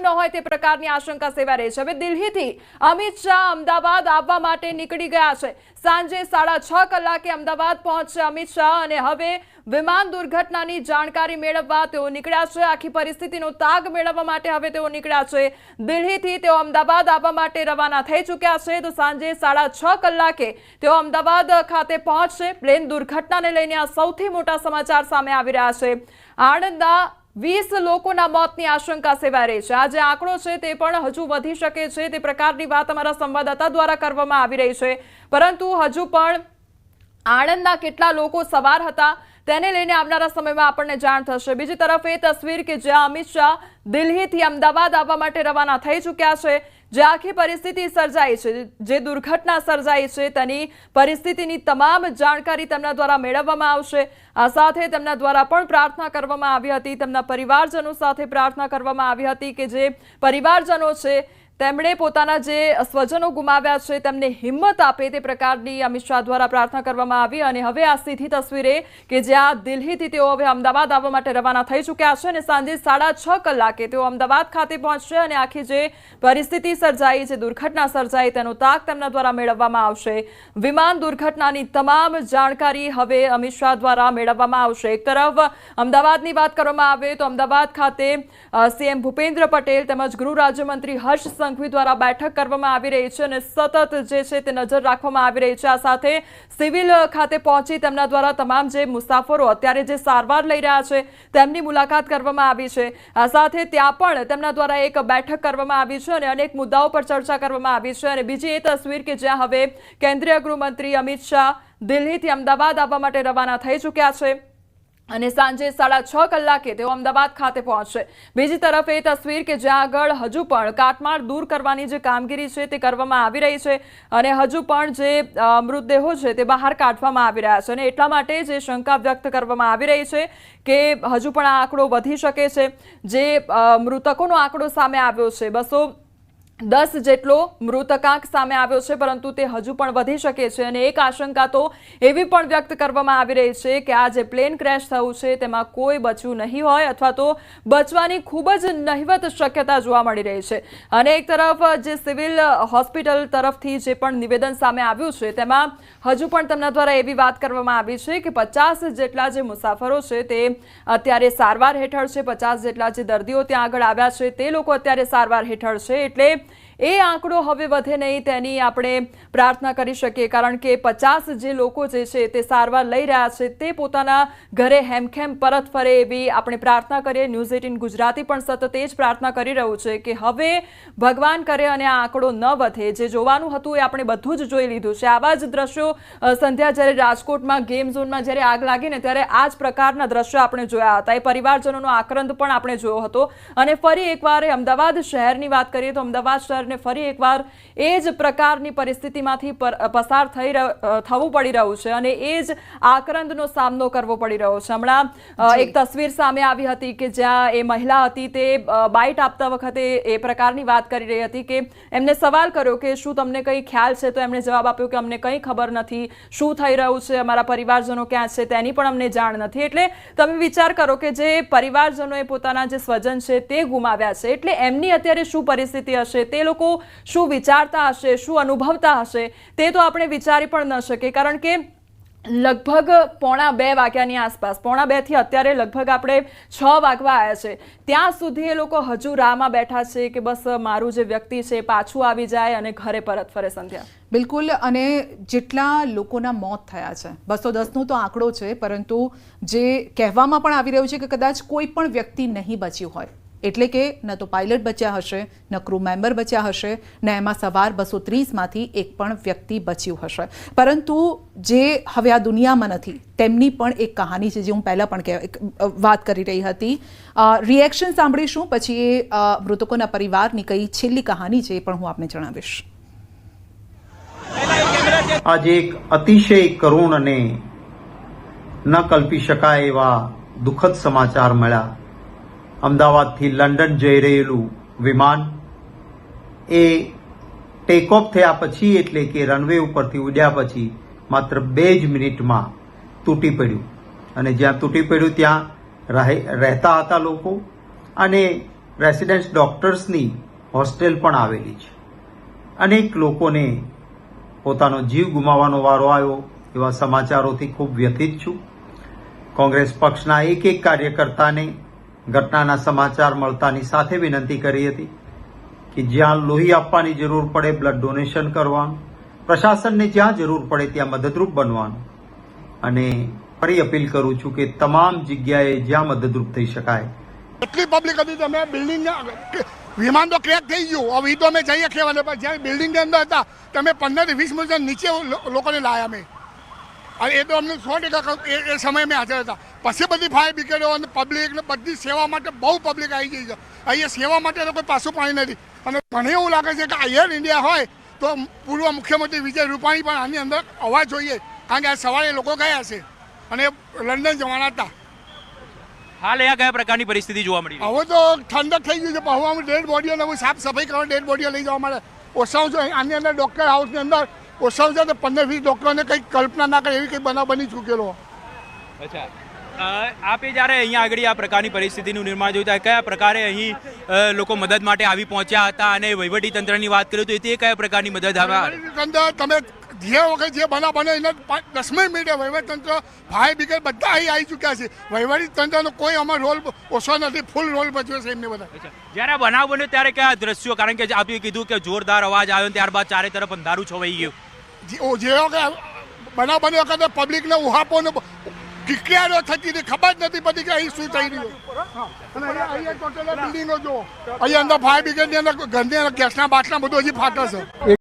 ન હોય તે પ્રકારની આશંકા સેવાઈ રહી છે। હવે દિલ્હીથી અમિત શાહ અમદાવાદ આવવા માટે નીકળી ગયા છે। સાંજે 6:30 કલાકે અમદાવાદ પહોંચશે અમિત શાહ અને હવે વિમાન દુર્ઘટનાની જાણકારી મેળવવા તેઓ નીકળ્યા છે। આખી પરિસ્થિતિનો તાગ મેળવવા માટે હવે તેઓ નીકળ્યા છે। દિલ્હીથી તેઓ અમદાવાદ આવવા માટે રવાના થઈ ચૂક્યા છે। તો સાંજે 6:30 કલાકે તેઓ અમદાવાદ ખાતે પહોંચશે। પ્લેન દુર્ઘટનાને લઈને આ સૌથી મોટા સમાચાર સામે આવી રહ્યા છે। આણંદના 20 લોકોના મોતની આશંકા સેવાઈ રહી છે। આ જે આંકડો છે તે પણ હજુ વધી શકે છે તે પ્રકારની વાત અમારા સંવાદદાતા દ્વારા કરવામાં આવી રહી છે। પરંતુ હજુ પણ આણંદના કેટલા લોકો સવાર હતા તેને લઈને આવનારા સમયમાં આપણને જાણ થશે। બીજી તરફ એ તસવીર કે જ્યાં અમિત શાહ દિલ્હીથી અમદાવાદ આવવા માટે રવાના થઈ ચૂક્યા છે, જે આખી પરિસ્થિતિ સર્જાઈ છે, જે દુર્ઘટના સર્જાઈ છે તેની પરિસ્થિતિની તમામ જાણકારી તેમના દ્વારા મેળવવામાં આવશે। આ સાથે તેમના દ્વારા પણ પ્રાર્થના કરવામાં આવી હતી, તેમના પરિવારજનો સાથે પ્રાર્થના કરવામાં આવી હતી કે જે પરિવારજનો છે તેમણે પોતાના જે સ્વજનો ગુમાવ્યા છે તેમને હિંમત આપે તે પ્રકારની અમિત શાહ દ્વારા પ્રાર્થના કરવામાં આવી। અને હવે આ સીધી તસવીરે કે જ્યાં દિલ્હીથી તેઓ હવે અમદાવાદ આવવા માટે રવાના થઈ ચૂક્યા છે અને સાંજે 6:30 કલાકે તેઓ અમદાવાદ ખાતે પહોંચશે અને આખી જે પરિસ્થિતિ સર્જાઈ, જે દુર્ઘટના સર્જાઈ તેનો તાગ તેમના દ્વારા મેળવવામાં આવશે। વિમાન દુર્ઘટનાની તમામ જાણકારી હવે અમિત શાહ દ્વારા મેળવવામાં આવશે। એક તરફ અમદાવાદની વાત કરવામાં આવે તો અમદાવાદ ખાતે સીએમ ભૂપેન્દ્ર પટેલ તેમજ ગૃહ રાજ્યમંત્રી હર્ષ સંઘવી દ્વારા બેઠક કરવામાં આવી રહી છે અને સતત જે છે તે નજર રાખવામાં આવી રહી છે। આ સાથે સિવિલ ખાતે પહોંચી તેમના દ્વારા તમામ જે મુસાફરો અત્યારે જે સારવાર લઈ રહ્યા છે તેમની મુલાકાત કરવામાં આવી છે। આ સાથે ત્યાં પણ તેમના દ્વારા એક બેઠક કરવામાં આવી છે અને અનેક મુદ્દાઓ પર ચર્ચા કરવામાં આવી છે। અને બીજી એ તસવીર કે જ્યાં હવે કેન્દ્રીય ગૃહમંત્રી અમિત શાહ દિલ્હીથી અમદાવાદ આવવા માટે રવાના થઈ ચૂક્યા છે અને સાંજે 6:30 કલાકે તેઓ અમદાવાદ ખાતે પહોંચશે। બીજી તરફ એ તસવીર કે જ્યાં આગળ હજુ પણ કાટમાળ દૂર કરવાની જે કામગીરી છે તે કરવામાં આવી રહી છે અને હજુ પણ જે મૃતદેહો છે તે બહાર કાઢવામાં આવી રહ્યા છે અને એટલા માટે જે શંકા વ્યક્ત કરવામાં આવી રહી છે કે હજુ પણ આ આંકડો વધી શકે છે। જે મૃતકોનો આંકડો સામે આવ્યો છે 210 જેટલો મૃતકાંક સામે આવ્યો છે, પરંતુ તે હજુ પણ વધી શકે છે અને એક આશંકા તો એવી પણ વ્યક્ત કરવામાં આવી રહી છે કે આ જે પ્લેન ક્રેશ થયું છે તેમાં કોઈ બચ્યું નહીં હોય અથવા તો બચવાની ખૂબ જ નહિવત શક્યતા જોવા મળી રહી છે। અને એક તરફ જે સિવિલ હોસ્પિટલ તરફથી જે પણ નિવેદન સામે આવ્યું છે તેમાં હજુ પણ તેમના દ્વારા એવી વાત કરવામાં આવી છે કે 50 જેટલા જે મુસાફરો છે તે અત્યારે સારવાર હેઠળ છે, 50 જેટલા જે દર્દીઓ ત્યાં આગળ આવ્યા છે તે લોકો અત્યારે સારવાર હેઠળ છે। એટલે એ આંકડો હવે વધે નહીં તેની આપણે પ્રાર્થના કરી શકીએ, કારણ કે 50 જે લોકો જે છે તે સારવાર લઈ રહ્યા છે તે પોતાના ઘરે હેમખેમ પરત ફરે એવી આપણે પ્રાર્થના કરીએ। ન્યૂઝ 18 ગુજરાતી પણ સતત એ જ પ્રાર્થના કરી રહ્યું છે કે હવે ભગવાન કરે અને આ આંકડો ન વધે। જે જોવાનું હતું એ આપણે બધું જ જોઈ લીધું છે। આવા જ દ્રશ્યો સંધ્યા જ્યારે રાજકોટમાં ગેમ ઝોનમાં જ્યારે આગ લાગી ને ત્યારે આ જ પ્રકારના દ્રશ્યો આપણે જોયા હતા। એ પરિવારજનોનો આક્રંદ પણ આપણે જોયો હતો અને ફરી એકવાર અમદાવાદ શહેરની વાત કરીએ તો અમદાવાદ શહેરને ફરી એકવાર એ જ પ્રકારની પરિસ્થિતિમાંથી પસાર થવું પડી રહ્યું છે અને એ જ આક્રંદનો સામનો કરવો પડી રહ્યો છે। હમણાં એક તસવીર સામે આવી હતી કે જ્યાં એ મહિલા હતી તે બાઇટ આપતા વખતે એ પ્રકારની વાત કરી રહી હતી કે એમને સવાલ કર્યો કે શું તમને કંઈ ખ્યાલ છે, તો એમણે જવાબ આપ્યો કે અમને કંઈ ખબર નથી, શું થઈ રહ્યું છે, અમારા પરિવારજનો ક્યાં છે તેની પણ અમને જાણ નથી। એટલે તમે વિચાર કરો કે જે પરિવારજનોએ પોતાના જે સ્વજન છે તે ગુમાવ્યા છે, એટલે એમની અત્યારે શું પરિસ્થિતિ હશે, તે લોકો શું વિચારતા હશે, શું અનુભવતા હશે તે તો આપણે વિચારી પણ ન શકીએ। કારણ કે લગભગ 1:45 વાગ્યાની આસપાસ, 1:45 થી અત્યારે લગભગ આપણે 6 વાગવા આવ્યા છે, ત્યાં સુધી એ લોકો હજુ રાહમાં બેઠા છે કે બસ મારું જે વ્યક્તિ છે પાછું આવી જાય અને ઘરે પરત ફરે। સંધ્યા બિલકુલ, અને જેટલા લોકોના મોત થયા છે 210નો તો આંકડો છે, પરંતુ જે કહેવામાં પણ આવી રહ્યું છે કે કદાચ કોઈ પણ વ્યક્તિ નહીં બચ્યું હોય, એટલે કે ન તો પાયલટ બચ્યા હશે, ન ક્રૂ મેમ્બર બચ્યા હશે, ન એમાં સવાર 230માંથી એક પણ વ્યક્તિ બચ્યું હશે। પરંતુ જે હવે આ દુનિયામાં નથી તેમની પણ એક કહાની છે, જે હું પહેલાં પણ વાત કરી રહી હતી। રિએક્શન સાંભળીશું, પછી એ મૃતકોના પરિવારની કઈ છેલ્લી કહાની છે એ પણ હું આપને જણાવીશ। આજે એક અતિશય કરુણ અને ન કલ્પી શકાય એવા દુઃખદ સમાચાર મળ્યા। અમદાવાદથી લંડન જઈ રહેલું વિમાન એ ટેક ઓફ થયા પછી, એટલે કે રનવે ઉપરથી ઉડ્યા પછી માત્ર 2 જ મિનિટમાં તૂટી પડ્યું અને જ્યાં તૂટી પડ્યું ત્યાં રહેતા હતા લોકો અને રેસિડેન્ટ ડોક્ટર્સની હોસ્ટેલ પણ આવેલી છે. અનેક લોકોને પોતાનો જીવ ગુમાવવાનો વારો આવ્યો એવા સમાચારોથી ખૂબ વ્યથિત છું. કોંગ્રેસ પક્ષના એક કાર્યકર્તાને ઘટનાના સમાચાર મળતાની સાથે વિનંતી કરી હતી કે જ્યાં લોહી આપવાની જરૂર પડે બ્લડ ડોનેશન કરવાનું, પ્રશાસનને જ્યાં જરૂર પડે ત્યાં મદદરૂપ બનવાનું, અને ફરી અપીલ કરું છું કે તમામ જગ્યાએ જ્યાં મદદરૂપ થઈ શકાય. એટલી પબ્લિક હતી તમે બિલ્ડિંગ વિમાન તો ક્રેક થઈ ગયું. હવે એ તો અમે જઈએ ખેવાને, પણ જ્યાં બિલ્ડિંગની અંદર હતા તમે 15 થી 20 મિનિટ નીચે લોકોને લાયા અમે, અને એ તો અમને 100% એ સમયે મેં હાજર હતા. પછી બધી ફાયર બ્રિગેડો અને પબ્લિક ને બધી સેવા માટે બહુ પબ્લિક આવી ગઈ છે. અહીંયા સેવા માટે કોઈ પાછું પાણી નથી. અને મને એવું લાગે છે કે એર ઇન્ડિયા હોય તો પૂર્વ મુખ્યમંત્રી વિજય રૂપાણી પણ આની અંદર આવવા જોઈએ, કારણ કે આ સવારે લોકો ગયા છે અને લંડન જવાના હતા. હાલ અહીંયા કયા પ્રકારની પરિસ્થિતિ જોવા મળી રહી? હવે તો ઠંડક થઈ ગયું છે, પણ હવે અમે ડેડ બોડીઓને હું સાફ સફાઈ કરવા ડેડ બોડીઓ લઈ જવા માટે ઓછાવું છું. આની અંદર ડૉક્ટર હાઉસની અંદર ઓછાવું છે તો 15-20 ડૉક્ટરોને કંઈક કલ્પના ના કરે એવી કંઈક બનાવ બની ચૂકેલો. અચ્છા, આપે જ્યારે અહીંયા આગળ આ પ્રકારની પરિસ્થિતિનું નિર્માણ જોયું ત્યારે કયા પ્રકારે અહીં લોકો મદદ માટે આવી પહોંચ્યા હતા, અને વહીવટી તંત્રની વાત કરીએ તો તે કયા પ્રકારની મદદ આવે? તમે જે વખત જે બનાવ બને એને 10મી મિનિટે વહીવટીતંત્ર ફાયર બ્રિગેડ બધા અહીં આવી ચૂક્યા છે. વહીવટીતંત્રનો કોઈ અમારો રોલ ઓછો નથી, ફૂલ રોલ ભજવે છે એમને બધા. જ્યારે આ બનાવ બન્યો ત્યારે કયા દ્રશ્યો, કારણ કે આપે કીધું કે જોરદાર અવાજ આવ્યો ત્યારબાદ ચારે તરફ અંધારું છવાઈ ગયું. જે વખત બનાવ બન્યો વખતે પબ્લિકને ઉહાપોને કિકિયારો થતી હતી, ખબર જ નથી પડતી કે અહીં શું થઈ રહ્યું. અને અહીંયા ટોટલ બિલ્ડિંગો જો અહીંયા અંદર ફાયર બ્રિગેડની અંદર ગંદી ગેસના બાટલા બધું હજી ફાટે છે.